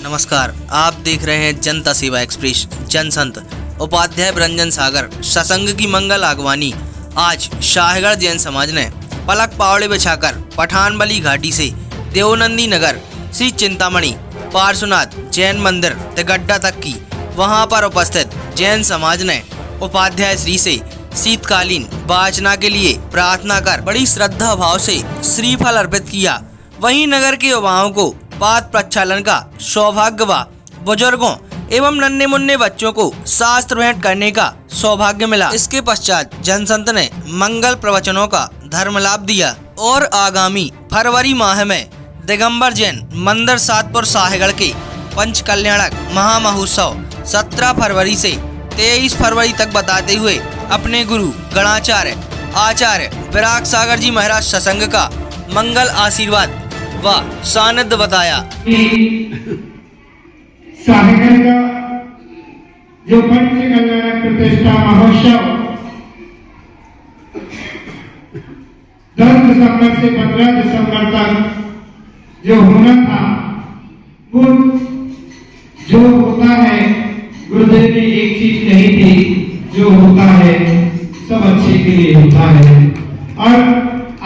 नमस्कार, आप देख रहे हैं जनता सेवा एक्सप्रेस जनसंत। उपाध्याय रंजन सागर सत्संग की मंगल आगवानी। आज शाहगढ़ जैन समाज ने पलक पावड़े बिछाकर पठानबली घाटी से देवनंदी नगर श्री चिंतामणि पार्श्वनाथ जैन मंदिर तिगड्डा तक की। वहां पर उपस्थित जैन समाज ने उपाध्याय श्री से शीतकालीन वाचना के लिए प्रार्थना कर बड़ी श्रद्धा भाव से श्रीफल अर्पित किया। वहीं नगर के युवाओं को पाद प्रक्षालन का सौभाग्य व बुजुर्गों एवं नन्हे मुन्ने बच्चों को शास्त्र भेंट करने का सौभाग्य मिला। इसके पश्चात जनसंत ने मंगल प्रवचनों का धर्म लाभ दिया और आगामी फरवरी माह में दिगंबर जैन मंदिर सातपुर शाहगढ़ के पंच कल्याणक महामहोत्सव 17 फरवरी से 23 फरवरी तक बताते हुए अपने गुरु गणाचार्य आचार्य विराग सागर जी महाराज सत्संग का मंगल आशीर्वाद व सानिध्य बताया। शाहगढ़ का जो पंच कल्याणक प्रतिष्ठा महोत्सव 10 दिसंबर से 15 दिसंबर तक जो होना था, वो जो होता है, गुरुदेव ने एक चीज कही थी, जो होता है सब अच्छे के लिए होता है। और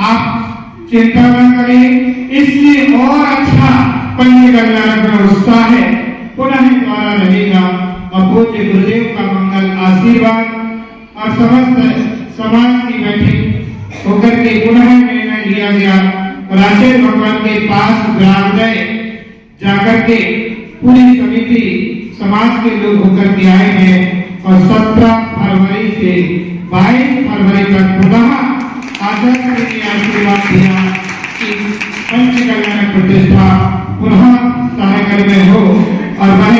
आप चिंता न करें, इससे और अच्छा पंच कल्याणक व्यवस्था है पुनः द्वारा रहेगा। और पूज्य गुरुदेव का मंगल आशीर्वाद और समस्त समाज की बैठक होकर के पुनः निर्णय लिया गया और आचार्य भगवान के पास विराज गए। जाकर के पूरी समिति समाज के लोग होकर के आए हैं और 17 फरवरी से 22 फरवरी तक पुनः आचार्य ने आशीर्वाद दिया कि पंच कल्याणक प्रतिष्ठा पुनः शाहगढ़ में हो और वह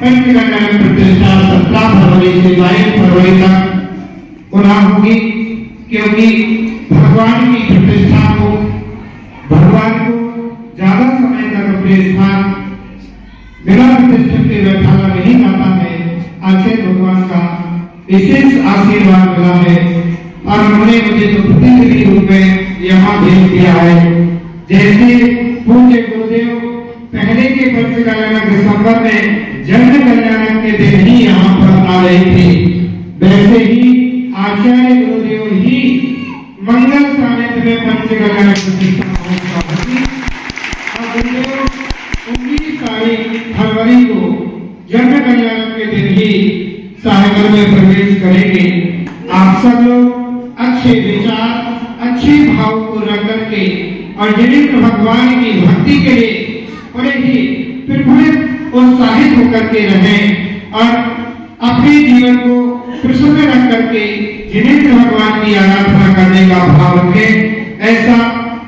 पंच कल्याणक प्रतिष्ठा 17 फरवरी से 22 फरवरी तक पुनः होगी। क्योंकि भगवान की प्रतिष्ठा को, भगवान को ज्यादा समय तक अपने स्थान बिना प्रतिष्ठा के बैठाना नहीं जाता है। आचार्य भगवान का विशेष आशीर्वाद मिला है और उन्होंने मुझे तो प्रतिनिधि रूप में यहाँ भेज दिया है। जैसे पूज्य गुरुदेव पहले के पंच कल्याणक दिसंबर में जन्म कल्याणक के दिन ही यहाँ पर आ रहे थे, वैसे ही आचार्य गुरुदेव ही मंगल सानिध्य में पंच कल्याणक प्रतिष्ठा होगी। और गुरुदेव 19 तारीख फरवरी को जन्म कल्याणक के दिन ही शाहगढ़ में प्रवेश करेंगे। आप सब लोग अच्छे विचार, अच्छे भाव को रख करके और जिनेंद्र भगवान की भक्ति के लिए बड़े ही प्रफुल्लित उत्साहित होकर के रहें और अपने जीवन को प्रसन्न रख करके जिनेंद्र भगवान की आराधना करने का भाव रखें। ऐसा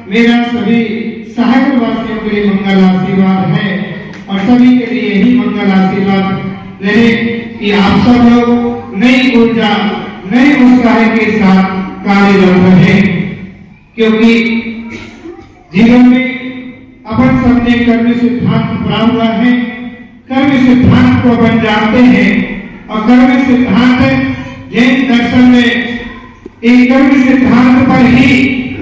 मेरा सभी शाहगढ़ वासियों के लिए मंगल आशीर्वाद है और सभी के लिए यही मंगल आशीर्वाद रहे कि आप सब लोग नई ऊर्जा, नए उत्साह के साथ कार्यरत रहे। क्योंकि जीवन में अपन सबने कर्म सिद्धांत पढ़ा हुआ है, कर्म सिद्धांत को अपन जानते हैं और कर्म सिद्धांत जैन दर्शन में एक कर्म सिद्धांत पर ही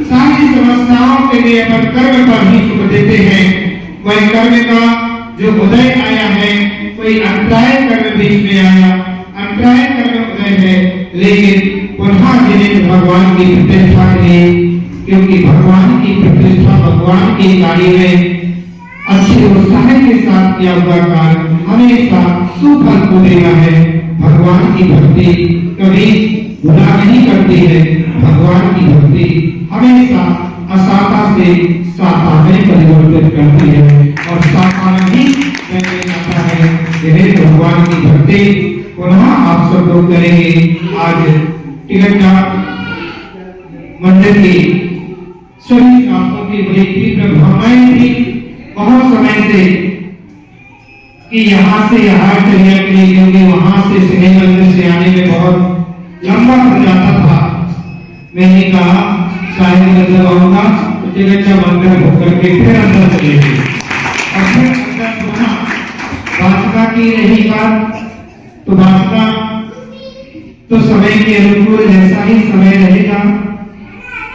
सारी समस्याओं के लिए अपन कर्म पर ही सुख देते हैं। वही कर्म का जो उदय आया है, कोई अंतराय कर्म बीच में आया, अंतराय कर्म उदय है, लेकिन पुनः जिन्हें भगवान की प्रतिष्ठा की, क्योंकि भगवान की प्रतिष्ठा भगवान की गाड़ी में अच्छे उत्साह के साथ किया हुआ कार्य हमेशा सुफल को देना है। भगवान की भक्ति कभी बुरा नहीं करती है। भगवान की भक्ति हमेशा असाता से साता में परिवर्तित करती है और साता ही कहने जाता है। यह भगवान की भक्ति पुनः आप सब लोग करेंगे। आज तिगड्डा मंदिर की सभी आपको की बड़ी तीव्र भावनाएं थी बहुत समय से कि यहाँ से यहाँ चलिए के लिए, क्योंकि वहां से सिंह मंदिर से आने में बहुत लंबा हो जाता था। मैंने कहा शायद जब आऊंगा तो तिरंगा मंदिर होकर के फिर अंदर चलेगी और फिर अंदर घूमा। भाषा की रही बात तो भाषा तो समय के अनुकूल जैसा ही समय रहेगा।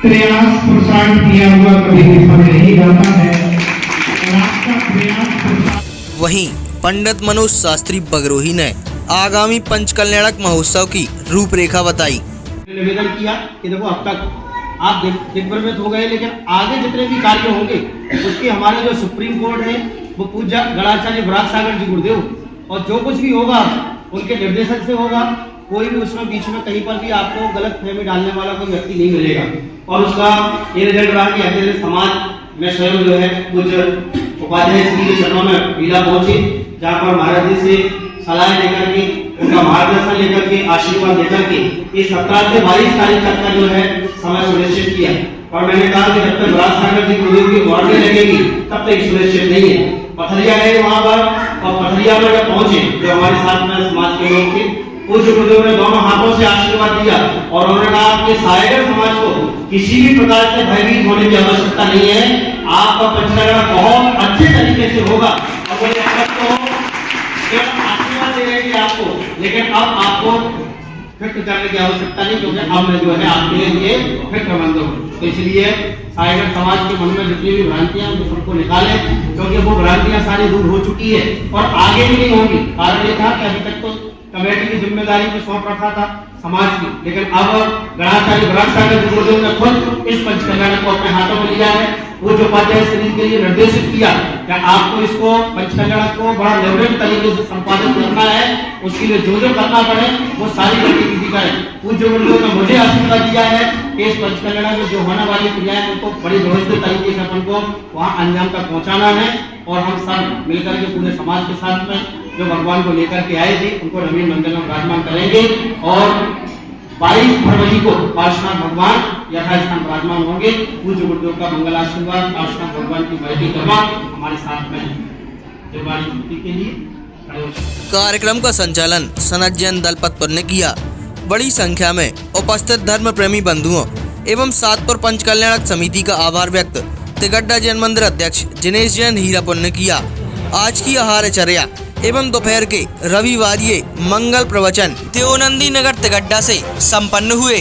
प्रयास पुरुषार्थ किया हुआ कभी विफल नहीं जाता है और आपका प्रयास वहीं पंडित मनोज शास्त्री बगरोही ने आगामी पंचकल्याणक महोत्सव की रूपरेखा बताई। निवेदन किया कि देखो अब तक आप दिग्भ्रमित हो गए, लेकिन आगे जितने भी कार्य होंगे उसके हमारे जो सुप्रीम कोर्ट है वो पूज्य गणाचार्य विराग सागर जी गुरुदेव और जो कुछ भी होगा उनके निर्देशन से होगा। कोई भी उसमें बीच में कहीं पर भी आपको गलत फहमी डालने वाला कोई व्यक्ति नहीं मिलेगा और उसका ये रिजल्ट रहा कि अकेले समाज में स्वयं जो है पूज्य उपाध्याय श्री के चरणों में पीला पहुंचे, जहाँ पर महाराज जी से सलाह लेकर के उनका मार्गदर्शन लेकर के आशीर्वाद लेकर के इस 17 से 22 तारीख तक का जो है समय सुनिश्चित किया। और मैंने कहा कि जब तक विराग सागर जी गुरुदेव की वार्डें लगेगी तब तक सुनिश्चित नहीं है। पथरिया गए वहां पर और पथरिया में जब पहुंचे जो हमारे साथ में समाज के लोग थे, पूज्य गुरुदेव ने दोनों हाथों से आशीर्वाद दिया और उन्होंने कहा कि सायगर समाज को किसी भी प्रकार से भयभीत होने की आवश्यकता नहीं है। आपका पंचकल्याण बहुत अच्छे तरीके से होगा और वो आशीर्वाद दे रहे थे आपको, लेकिन अब आपको फिक्र करने की आवश्यकता नहीं, क्योंकि अब मैं जो है आपके लिए फिक्रमंद हूँ। तो इसलिए सायगर समाज के मन में जितनी भी भ्रांतियां हैं सबको निकालें, क्योंकि वो भ्रांतियां सारी दूर हो चुकी है और आगे भी नहीं होंगी। कारण ये था कि अभी तक तो कमेटी की जिम्मेदारी को सौंप रखा था समाज की, लेकिन अब गणाचार्य विराग सागर गुरुदेव ने खुद इस पंचकल्याण को अपने हाथों में लिया है। वो जो उपाध्याय श्री के लिए निर्देशित किया कि आपको इसको पंचकल्याण को बड़ा निर्विघ्न तरीके से संपादित करना है, उसके लिए जो करना पड़े वो सारी गतिविधि करें। पूज्य गुरुदेव ने मुझे आशीर्वाद दिया है कि इस पंचकल्याण में जो होने वाली क्रियाएं उनको बड़ी व्यवस्थित तरीके से अपन को वहाँ अंजाम तक पहुँचाना है और हम सब मिलकर के पूरे समाज के साथ में जो भगवान को लेकर के आए थे उनको नवीन मंदिर में विराजमान करेंगे और 22 फरवरी को पार्श्वनाथ भगवान यथास्थान विराजमान होंगे। पूज्य गुरुदेव का मंगल आशीर्वाद, पार्श्वनाथ भगवान की महती कृपा हमारे साथ में है। के लिए कार्यक्रम का संचालन सनत जैन दलपतपुर ने किया। बड़ी संख्या में उपस्थित धर्म प्रेमी बंधुओं एवं सातपुर पंचकल्याणक समिति का आभार व्यक्त तिगड्डा जैन मंदिर अध्यक्ष जिनेश जैन हीरापुर ने किया। आज की आहारचर्या एवं दोपहर के रविवारीय मंगल प्रवचन देवनंदी नगर तिगड्डा से संपन्न हुए।